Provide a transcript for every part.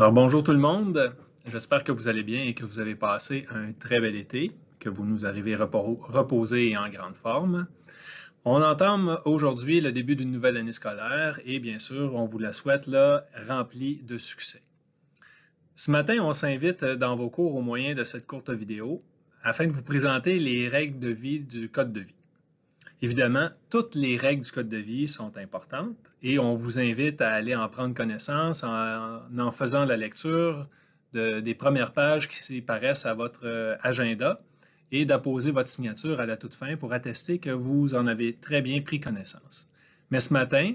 Alors bonjour tout le monde, j'espère que vous allez bien et que vous avez passé un très bel été, que vous nous arrivez reposés et en grande forme. On entame aujourd'hui le début d'une nouvelle année scolaire et bien sûr, on vous la souhaite là, remplie de succès. Ce matin, on s'invite dans vos cours au moyen de cette courte vidéo afin de vous présenter les règles de vie du code de vie. Évidemment, toutes les règles du code de vie sont importantes et on vous invite à aller en prendre connaissance en faisant la lecture des premières pages qui paraissent à votre agenda et d'apposer votre signature à la toute fin pour attester que vous en avez très bien pris connaissance. Mais ce matin,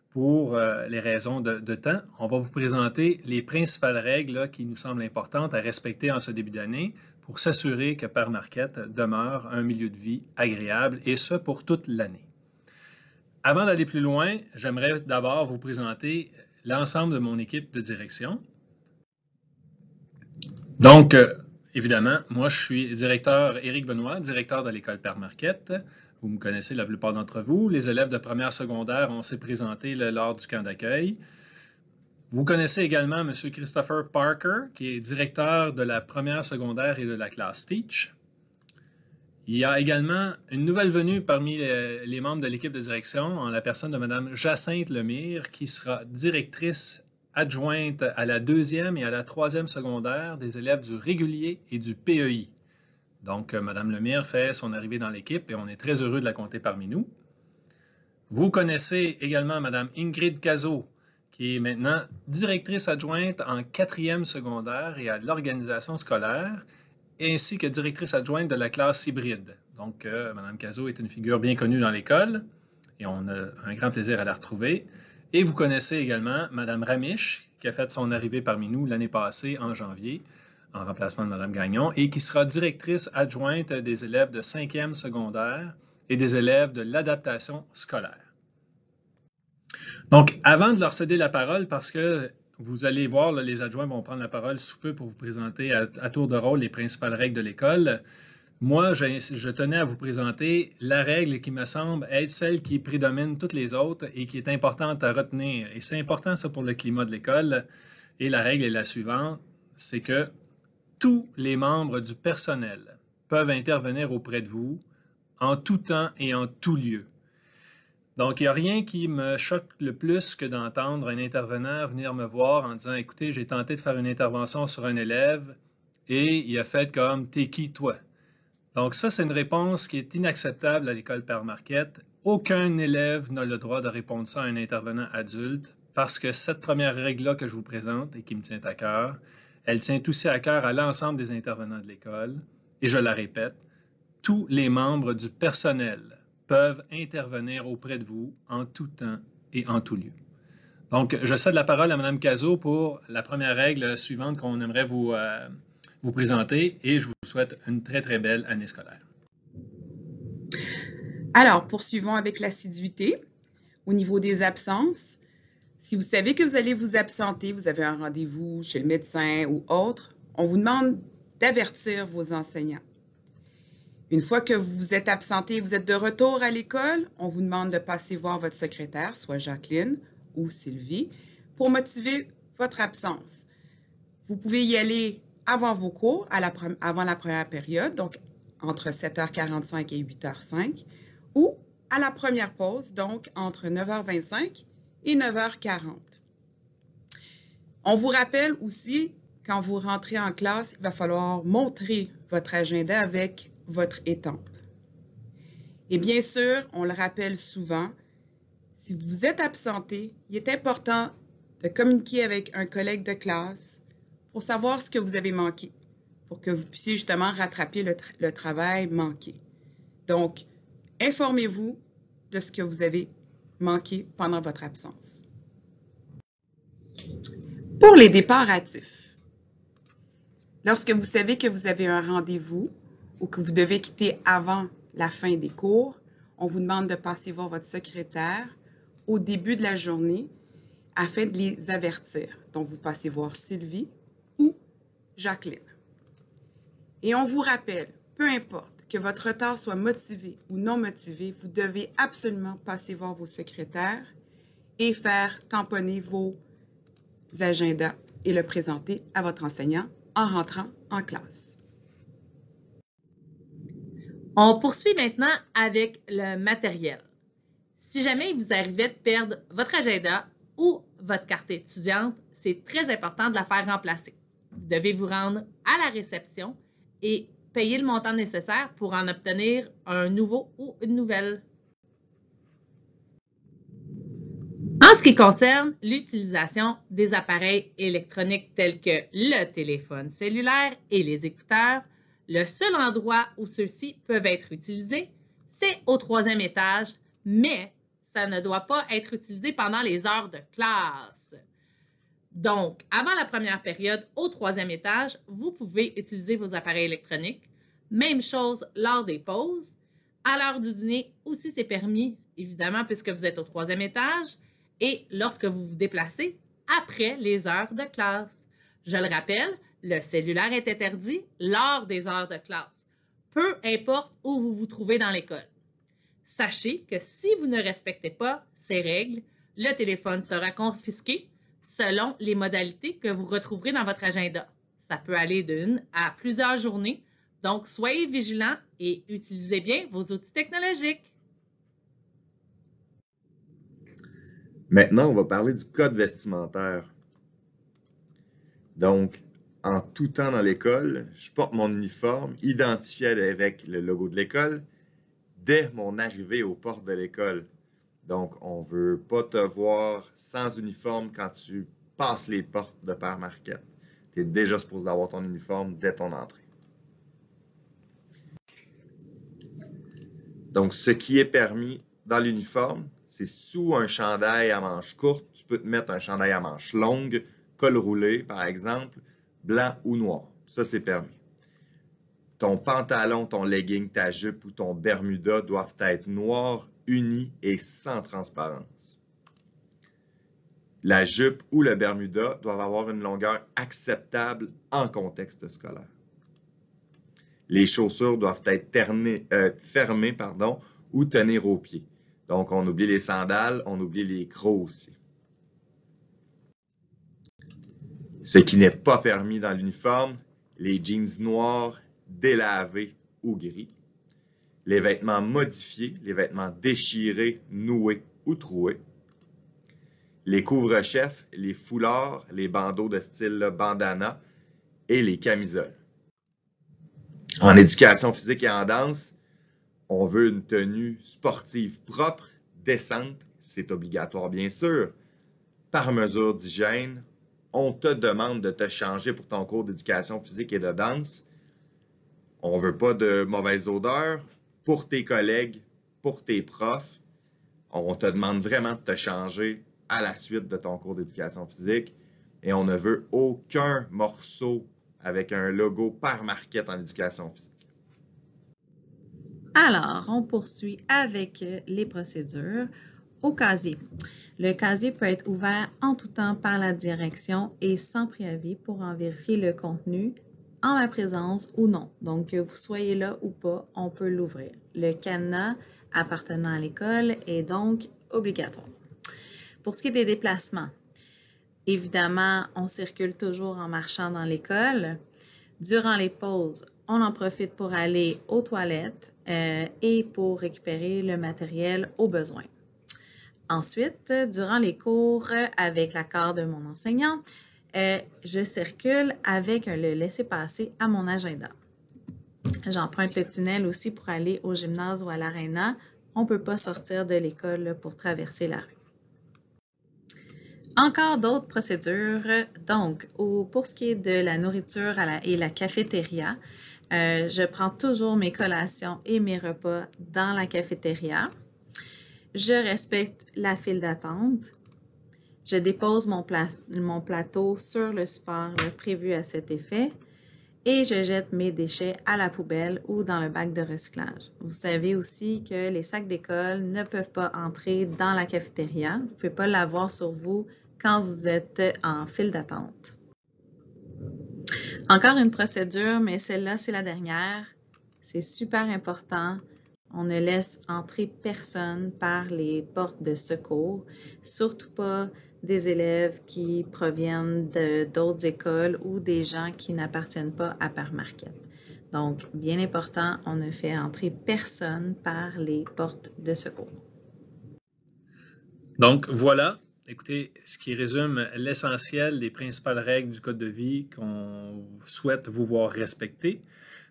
pour les raisons de temps, on va vous présenter les principales règles là, qui nous semblent importantes à respecter en ce début d'année pour s'assurer que Père Marquette demeure un milieu de vie agréable, et ce pour toute l'année. Avant d'aller plus loin, j'aimerais d'abord vous présenter l'ensemble de mon équipe de direction. Donc, évidemment, moi je suis directeur Éric Benoît, directeur de l'école Père Marquette. Vous me connaissez la plupart d'entre vous. Les élèves de première secondaire, on s'est présenté lors du camp d'accueil. Vous connaissez également M. Christopher Parker, qui est directeur de la première secondaire et de la classe Teach. Il y a également une nouvelle venue parmi les membres de l'équipe de direction, en la personne de Mme Jacinthe Lemire, qui sera directrice adjointe à la 2e et à la 3e secondaire des élèves du régulier et du PEI. Donc, Mme Lemire fait son arrivée dans l'équipe et on est très heureux de la compter parmi nous. Vous connaissez également Mme Ingrid Cazot, qui est maintenant directrice adjointe en 4e secondaire et à l'organisation scolaire, ainsi que directrice adjointe de la classe hybride. Donc, Mme Cazot est une figure bien connue dans l'école et on a un grand plaisir à la retrouver. Et vous connaissez également Mme Ramiche, qui a fait son arrivée parmi nous l'année passée en janvier, en remplacement de Mme Gagnon, et qui sera directrice adjointe des élèves de 5e secondaire et des élèves de l'adaptation scolaire. Donc, avant de leur céder la parole, parce que vous allez voir, là, les adjoints vont prendre la parole sous peu pour vous présenter à tour de rôle les principales règles de l'école, moi, je tenais à vous présenter la règle qui me semble être celle qui prédomine toutes les autres et qui est importante à retenir. Et c'est important, ça, pour le climat de l'école. Et la règle est la suivante, c'est que tous les membres du personnel peuvent intervenir auprès de vous en tout temps et en tout lieu. Donc, il n'y a rien qui me choque le plus que d'entendre un intervenant venir me voir en disant « Écoutez, j'ai tenté de faire une intervention sur un élève et il a fait comme « T'es qui, toi? » Donc, ça, c'est une réponse qui est inacceptable à l'école Père Marquette. Aucun élève n'a le droit de répondre ça à un intervenant adulte parce que cette première règle-là que je vous présente et qui me tient à cœur, elle tient aussi à cœur à l'ensemble des intervenants de l'école. Et je la répète, tous les membres du personnel peuvent intervenir auprès de vous en tout temps et en tout lieu. Donc, je cède la parole à Mme Cazot pour la première règle suivante qu'on aimerait vous présenter et je vous souhaite une très, très belle année scolaire. Alors, poursuivons avec l'assiduité. Au niveau des absences, si vous savez que vous allez vous absenter, vous avez un rendez-vous chez le médecin ou autre, on vous demande d'avertir vos enseignants. Une fois que vous vous êtes absenté, vous êtes de retour à l'école, on vous demande de passer voir votre secrétaire, soit Jacqueline ou Sylvie, pour motiver votre absence. Vous pouvez y aller avant vos cours, avant la première période, donc entre 7h45 et 8h05, ou à la première pause, donc entre 9h25 et 9h40. On vous rappelle aussi, quand vous rentrez en classe, il va falloir montrer votre agenda avec votre étampe. Et bien sûr, on le rappelle souvent, si vous êtes absenté, il est important de communiquer avec un collègue de classe pour savoir ce que vous avez manqué, pour que vous puissiez justement rattraper le travail manqué. Donc, informez-vous de ce que vous avez manqué pendant votre absence. Pour les départs hâtifs, lorsque vous savez que vous avez un rendez-vous ou que vous devez quitter avant la fin des cours, on vous demande de passer voir votre secrétaire au début de la journée afin de les avertir. Donc, vous passez voir Sylvie ou Jacqueline. Et on vous rappelle, peu importe que votre retard soit motivé ou non motivé, vous devez absolument passer voir vos secrétaires et faire tamponner vos agendas et le présenter à votre enseignant en rentrant en classe. On poursuit maintenant avec le matériel. Si jamais il vous arrivait de perdre votre agenda ou votre carte étudiante, c'est très important de la faire remplacer. Vous devez vous rendre à la réception et payer le montant nécessaire pour en obtenir un nouveau ou une nouvelle. En ce qui concerne l'utilisation des appareils électroniques tels que le téléphone cellulaire et les écouteurs, le seul endroit où ceux-ci peuvent être utilisés, c'est au 3e étage, mais ça ne doit pas être utilisé pendant les heures de classe. Donc, avant la première période au 3e étage, vous pouvez utiliser vos appareils électroniques. Même chose lors des pauses. À l'heure du dîner aussi, c'est permis, évidemment, puisque vous êtes au 3e étage. Et lorsque vous vous déplacez après les heures de classe. Je le rappelle, le cellulaire est interdit lors des heures de classe, peu importe où vous vous trouvez dans l'école. Sachez que si vous ne respectez pas ces règles, le téléphone sera confisqué selon les modalités que vous retrouverez dans votre agenda. Ça peut aller d'une à plusieurs journées, donc soyez vigilants et utilisez bien vos outils technologiques. Maintenant, on va parler du code vestimentaire. Donc, en tout temps dans l'école, je porte mon uniforme identifié avec le logo de l'école dès mon arrivée aux portes de l'école. Donc, on ne veut pas te voir sans uniforme quand tu passes les portes de Père Marquette. Tu es déjà supposé d'avoir ton uniforme dès ton entrée. Donc, ce qui est permis dans l'uniforme, c'est sous un chandail à manches courtes, tu peux te mettre un chandail à manches longues, col roulé par exemple, blanc ou noir. Ça, c'est permis. Ton pantalon, ton legging, ta jupe ou ton bermuda doivent être noirs, unis et sans transparence. La jupe ou le bermuda doivent avoir une longueur acceptable en contexte scolaire. Les chaussures doivent être fermées ou tenir aux pieds. Donc, on oublie les sandales, on oublie les crocs aussi. Ce qui n'est pas permis dans l'uniforme, les jeans noirs, délavés ou gris, les vêtements modifiés, les vêtements déchirés, noués ou troués, les couvre-chefs, les foulards, les bandeaux de style bandana et les camisoles. En éducation physique et en danse, on veut une tenue sportive propre, décente, c'est obligatoire bien sûr. Par mesure d'hygiène, on te demande de te changer pour ton cours d'éducation physique et de danse. On ne veut pas de mauvaise odeur pour tes collègues, pour tes profs. On te demande vraiment de te changer à la suite de ton cours d'éducation physique et on ne veut aucun morceau avec un logo Père Marquette en éducation physique. Alors, on poursuit avec les procédures au casier. Le casier peut être ouvert en tout temps par la direction et sans préavis pour en vérifier le contenu en ma présence ou non. Donc, que vous soyez là ou pas, on peut l'ouvrir. Le cadenas appartenant à l'école est donc obligatoire. Pour ce qui est des déplacements, évidemment, on circule toujours en marchant dans l'école. Durant les pauses, on en profite pour aller aux toilettes et pour récupérer le matériel au besoin. Ensuite, durant les cours, avec l'accord de mon enseignant, je circule avec le laissez-passer à mon agenda. J'emprunte le tunnel aussi pour aller au gymnase ou à l'aréna. On ne peut pas sortir de l'école pour traverser la rue. Encore d'autres procédures. Donc, pour ce qui est de la nourriture et la cafétéria, je prends toujours mes collations et mes repas dans la cafétéria. Je respecte la file d'attente. Je dépose mon plateau sur le support prévu à cet effet et je jette mes déchets à la poubelle ou dans le bac de recyclage. Vous savez aussi que les sacs d'école ne peuvent pas entrer dans la cafétéria. Vous ne pouvez pas l'avoir sur vous quand vous êtes en file d'attente. Encore une procédure, mais celle-là, c'est la dernière. C'est super important. On ne laisse entrer personne par les portes de secours, surtout pas des élèves qui proviennent d'autres écoles ou des gens qui n'appartiennent pas à Père Marquette. Donc, bien important, on ne fait entrer personne par les portes de secours. Donc, voilà, écoutez, ce qui résume l'essentiel des principales règles du Code de vie qu'on souhaite vous voir respecter.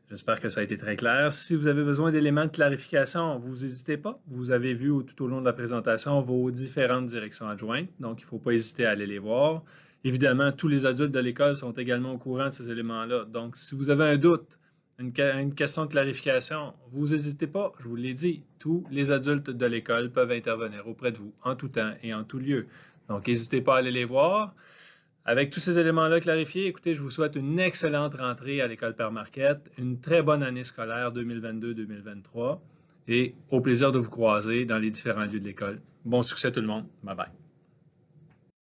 J'espère que ça a été très clair. Si vous avez besoin d'éléments de clarification, vous n'hésitez pas. Vous avez vu tout au long de la présentation vos différentes directions adjointes, donc il ne faut pas hésiter à aller les voir. Évidemment, tous les adultes de l'école sont également au courant de ces éléments-là. Donc, si vous avez un doute, une question de clarification, vous n'hésitez pas, je vous l'ai dit, tous les adultes de l'école peuvent intervenir auprès de vous en tout temps et en tout lieu. Donc, n'hésitez pas à aller les voir. Avec tous ces éléments-là clarifiés, écoutez, je vous souhaite une excellente rentrée à l'École Père Marquette, une très bonne année scolaire 2022-2023 et au plaisir de vous croiser dans les différents lieux de l'école. Bon succès tout le monde. Bye bye.